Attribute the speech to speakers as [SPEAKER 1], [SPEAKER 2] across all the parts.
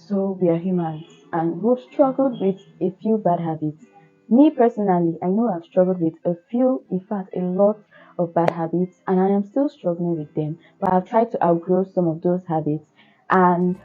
[SPEAKER 1] So we are humans and we've struggled with a few bad habits. Me personally, I know I've struggled with a few, in fact, a lot of bad habits, and I am still struggling with them. But I've tried to outgrow some of those habits. And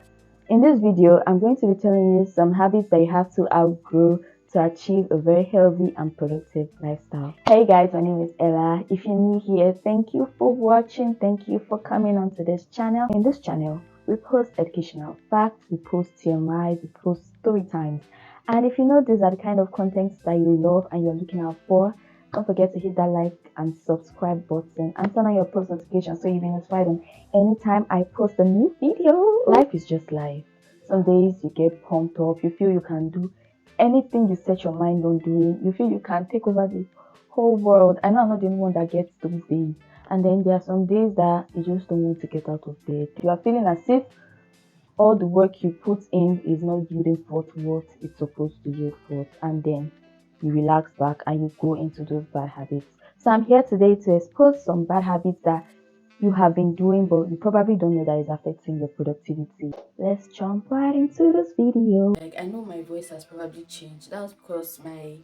[SPEAKER 1] in this video, I'm going to be telling you some habits that you have to outgrow to achieve a very healthy and productive lifestyle. Hey guys, my name is Ella. If you're new here, thank you for watching. Thank you for coming onto this channel. In this channel, we post educational facts, we post TMIs, we post story times. And if you know these are the kind of contents that you love and you're looking out for, don't forget to hit that like and subscribe button and turn on your post notifications so you'll be notified on anytime I post a new video. Life is just life. Some days you get pumped up, you feel you can do anything you set your mind on doing, you feel you can take over the whole world. I know I'm not the only one that gets those days. And then there are some days that you just don't want to get out of bed. You are feeling as if all the work you put in is not yielding forth what it's supposed to yield forth, and then you relax back and you go into those bad habits. So I'm here today to expose some bad habits that you have been doing but you probably don't know that is affecting your productivity. Let's jump right into this video.
[SPEAKER 2] Like, I know my voice has probably changed. That was because my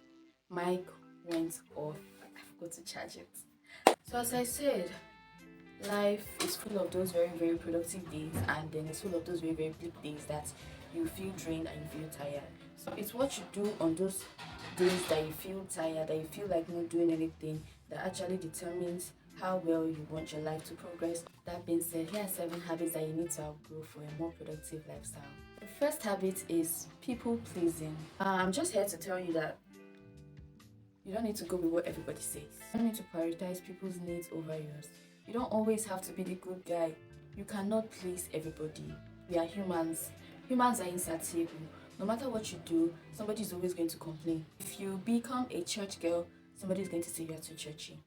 [SPEAKER 2] mic went off. I forgot to charge it. So as I said, life is full of those very, very productive days, and then it's full of those very, very bleak days that you feel drained and you feel tired. So it's what you do on those days that you feel tired, that you feel like not doing anything, that actually determines how well you want your life to progress. That being said, here are 7 habits that you need to outgrow for a more productive lifestyle. The first habit is people pleasing. I'm just here to tell you that you don't need to go with what everybody says. You don't need to prioritize people's needs over yours. You don't always have to be the good guy. You cannot please everybody. We are humans. Humans are insatiable. No matter what you do, somebody is always going to complain. If you become a church girl, somebody is going to say you are too churchy.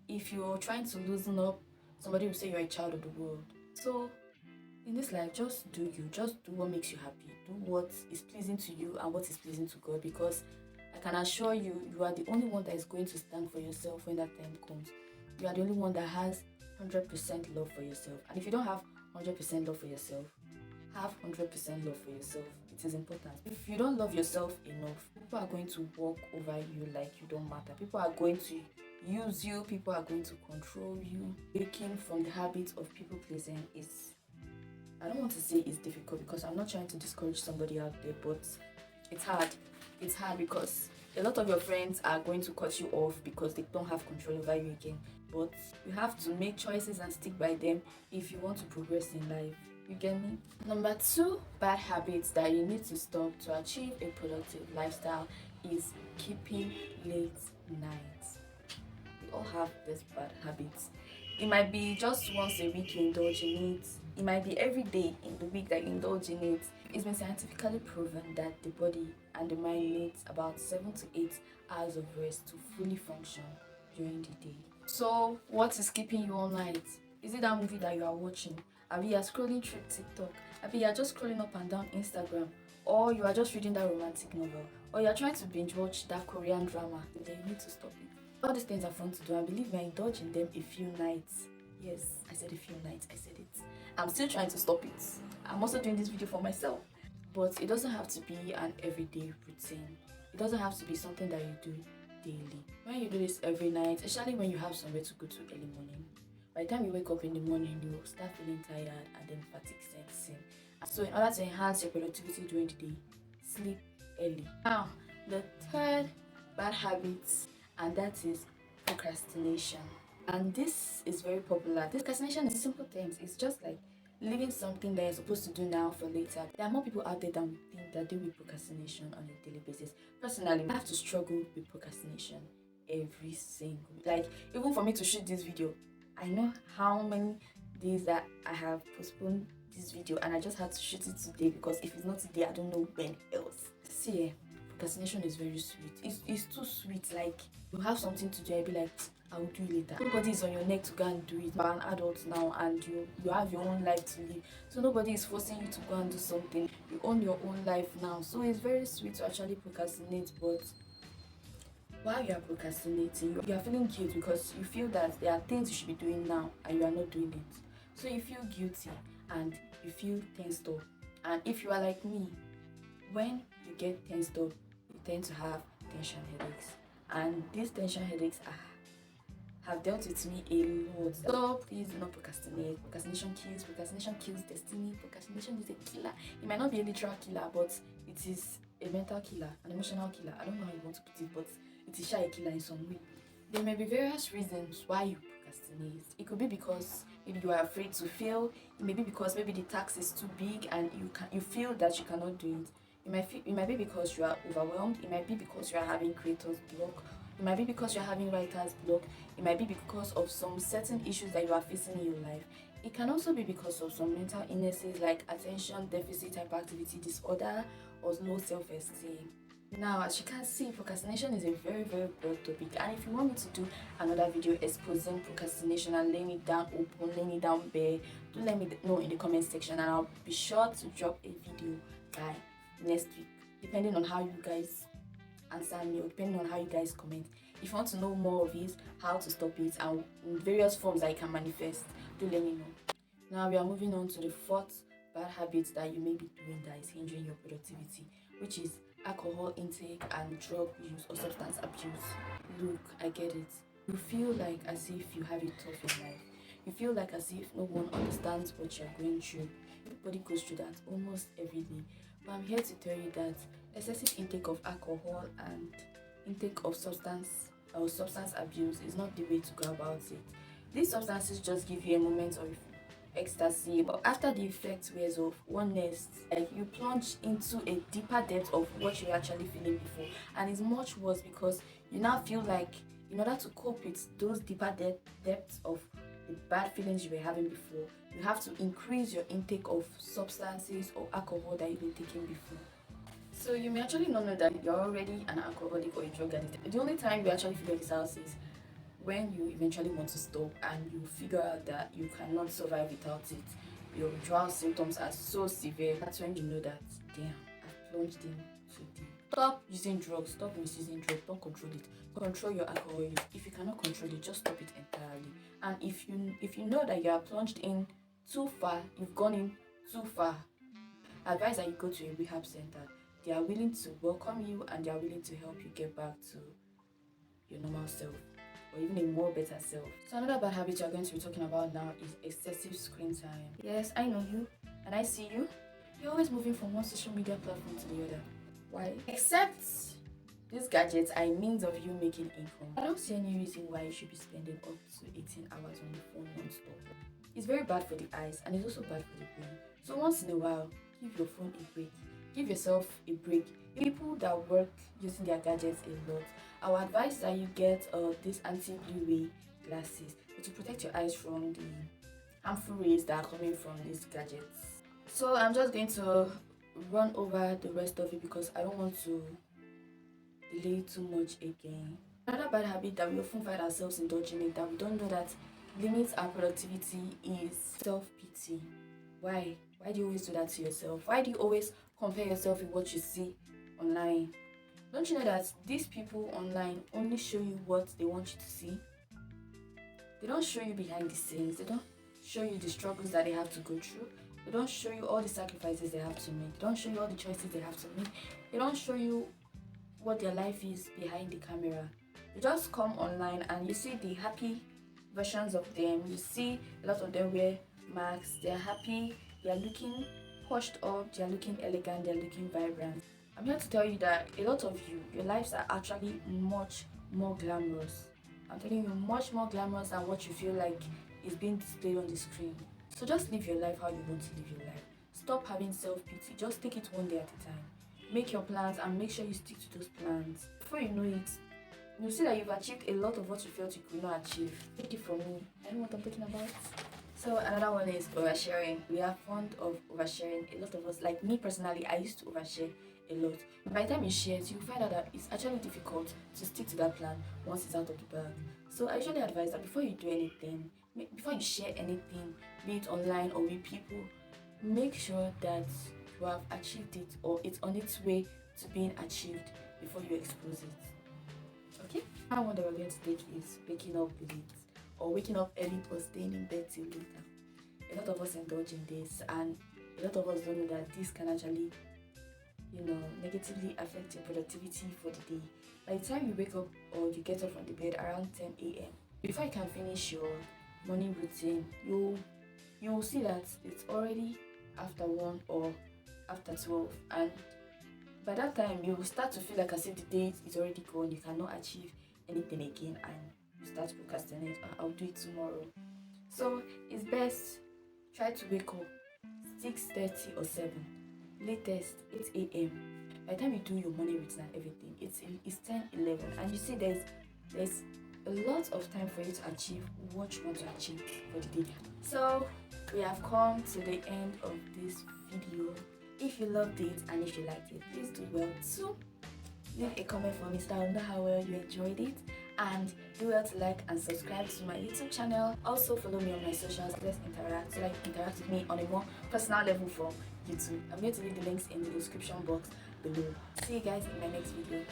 [SPEAKER 2] If you're trying to loosen up, somebody will say you're a child of the world. So in this life, just do you. Just do what makes you happy. Do what is pleasing to you and what is pleasing to God, because I can assure you, you are the only one that is going to stand for yourself when that time comes. You are the only one that has 100% love for yourself. And if you don't have 100% love for yourself, have 100% love for yourself. It is important. If you don't love yourself enough, people are going to walk over you like you don't matter. People are going to use you. People are going to control you. Breaking from the habit of people pleasing is, I don't want to say it's difficult, because I'm not trying to discourage somebody out there, but it's hard. It's hard because a lot of your friends are going to cut you off because they don't have control over you again. But you have to make choices and stick by them if you want to progress in life. You get me? Number 2 bad habits that you need to stop to achieve a productive lifestyle is keeping late nights. We all have this bad habits. It might be just once a week you indulge in it. It might be every day in the week that you indulge in it. It's been scientifically proven that the body and the mind needs about 7 to 8 hours of rest to fully function during the day. So what is keeping you all night? Is it that movie that you are watching? Maybe you are scrolling through TikTok? Maybe you are just scrolling up and down Instagram? Or you are just reading that romantic novel? Or you are trying to binge watch that Korean drama? Then you need to stop it. All these things are fun to do, and believe me, I indulge in them a few nights. Yes, I said a few nights, I said it. I'm still trying to stop it. I'm also doing this video for myself. But it doesn't have to be an everyday routine. It doesn't have to be something that you do daily. When you do this every night, especially when you have somewhere to go to early morning, by the time you wake up in the morning, you start feeling tired and then fatigue sets in. So in order to enhance your productivity during the day, sleep early. Now, the third bad habit, and that is procrastination. And this is very popular. This procrastination, in simple terms, it's just like leaving something that you're supposed to do now for later. There are more people out there than we think that deal with procrastination on a daily basis. Personally, I have to struggle with procrastination every single, like, even for me to shoot this video, I know how many days that I have postponed this video and I just had to shoot it today, because if it's not today, I don't know when else. See, procrastination is very sweet. It's too sweet. Like, you have something to do, I'll be like, I will do it later. Nobody is on your neck to go and do it. You're an adult now and you have your own life to live. So nobody is forcing you to go and do something. You own your own life now. So it's very sweet to actually procrastinate, but while you are procrastinating, you are feeling guilt because you feel that there are things you should be doing now and you are not doing it. So you feel guilty and you feel tensed up. And if you are like me, When you get tensed up, you tend to have tension headaches, and these tension headaches have dealt with me a lot. So please do not procrastinate. Procrastination kills destiny. Procrastination is a killer. It might not be a literal killer, but it is a mental killer, an emotional killer. I don't know how you want to put it, but it is a killer in some way. There may be various reasons why you procrastinate. It could be because maybe you are afraid to fail. It may be because maybe the task is too big and you feel that you cannot do it. It might be because you are overwhelmed. It might be because you are having creator's block. It might be because you are having writer's block. It might be because of some certain issues that you are facing in your life. It can also be because of some mental illnesses like attention deficit hyperactivity disorder or low self-esteem. Now, as you can see, procrastination is a very, very broad topic, and if you want me to do another video exposing procrastination and laying it down open, laying it down bare, do let me know in the comment section, and I'll be sure to drop a video by next week, depending on how you guys answer me or depending on how you guys comment. If you want to know more of it, how to stop it, and in various forms that it can manifest, do let me know. Now we are moving on to the fourth bad habit that you may be doing that is hindering your productivity, which is alcohol intake and drug use or substance abuse. Look, I get it. You feel like as if you have it tough in life. You feel like as if no one understands what you're going through. Everybody goes through that almost every day. But I'm here to tell you that excessive intake of alcohol and intake of substance abuse is not the way to go about it. These substances just give you a moment of ecstasy, but after the effect wears off, one nests, like you plunge into a deeper depth of what you're actually feeling before, and it's much worse because you now feel like in order to cope with those deeper depths of the bad feelings you were having before, you have to increase your intake of substances or alcohol that you've been taking before. So you may actually not know that you're already an alcoholic or a drug addict. The only time you actually figure this out is when you eventually want to stop and you figure out that you cannot survive without it. Your withdrawal symptoms are so severe. That's when you know that, damn, I've plunged in too deep. Stop using drugs, stop misusing drugs, don't control it. Control your alcohol use. If you cannot control it, just stop it entirely. And if you know that you are plunged in too far, you've gone in too far, advise that you go to a rehab center. They are willing to welcome you and they are willing to help you get back to your normal self, or even a more better self. So another bad habit you're going to be talking about now is excessive screen time. Yes, I know you and I see you. You're always moving from one social media platform to the other. Why? Except these gadgets are a means of you making income. I don't see any reason why you should be spending up to 18 hours on your phone non-stop. It's very bad for the eyes and it's also bad for the brain. So once in a while, give your phone a break. Give yourself a break. People that work using their gadgets a lot, I would advise that you get these anti-blue ray glasses to protect your eyes from the harmful rays that are coming from these gadgets. So I'm just going to run over the rest of it because I don't want to delay too much again. Another bad habit that we often find ourselves indulging in that we don't know that limits our productivity is self-pity. Why? Why do you always do that to yourself? Why do you always compare yourself with what you see online? Don't you know that these people online only show you what they want you to see? They don't show you behind the scenes. They don't show you the struggles that they have to go through. They don't show you all the sacrifices they have to make. They don't show you all the choices they have to make. They don't show you what their life is behind the camera. You just come online and you see the happy versions of them. You see a lot of them wear masks. They're happy. They're looking pushed up. They're looking elegant. They're looking vibrant. I'm here to tell you that a lot of you, your lives are actually much more glamorous. I'm telling you, much more glamorous than what you feel like is being displayed on the screen. So just live your life how you want to live your life. Stop having self-pity. Just take it one day at a time. Make your plans and make sure you stick to those plans. Before you know it, you'll see that you've achieved a lot of what you felt you could not achieve. Take it from me. I know what I'm talking about. So another one is oversharing. We are fond of oversharing. A lot of us, like me personally, I used to overshare a lot. By the time you share it, you find out that it's actually difficult to stick to that plan once it's out of the bag. So I usually advise that before you do anything, before you share anything, be it online or with people, make sure that you have achieved it or it's on its way to being achieved before you expose it. Okay? Another one that we're going to take is waking up late or waking up early but staying in bed till later. A lot of us indulge in this and a lot of us don't know that this can actually negatively affect your productivity for the day. By the time you wake up or you get up from the bed around 10 a.m., before you can finish your morning routine, you'll see that it's already after 1 or after 12, and by that time you will start to feel like as if the day is already gone, you cannot achieve anything again, and you start to procrastinate. I'll do it tomorrow. So it's best try to wake up 6:30 or 7, latest 8 a.m. By the time you do your morning routine and everything, it's 10, 11, and you see there's a lot of time for you to achieve what you want to achieve for the day. So we have come to the end of this video. If you loved it and if you liked it, please do well to leave a comment for me so I know how well you enjoyed it, and do well to like and subscribe to my YouTube channel. Also follow me on my socials. Let's interact, so like interact with me on a more personal level from YouTube. I'm going to leave the links in the description box below. See you guys in my next video.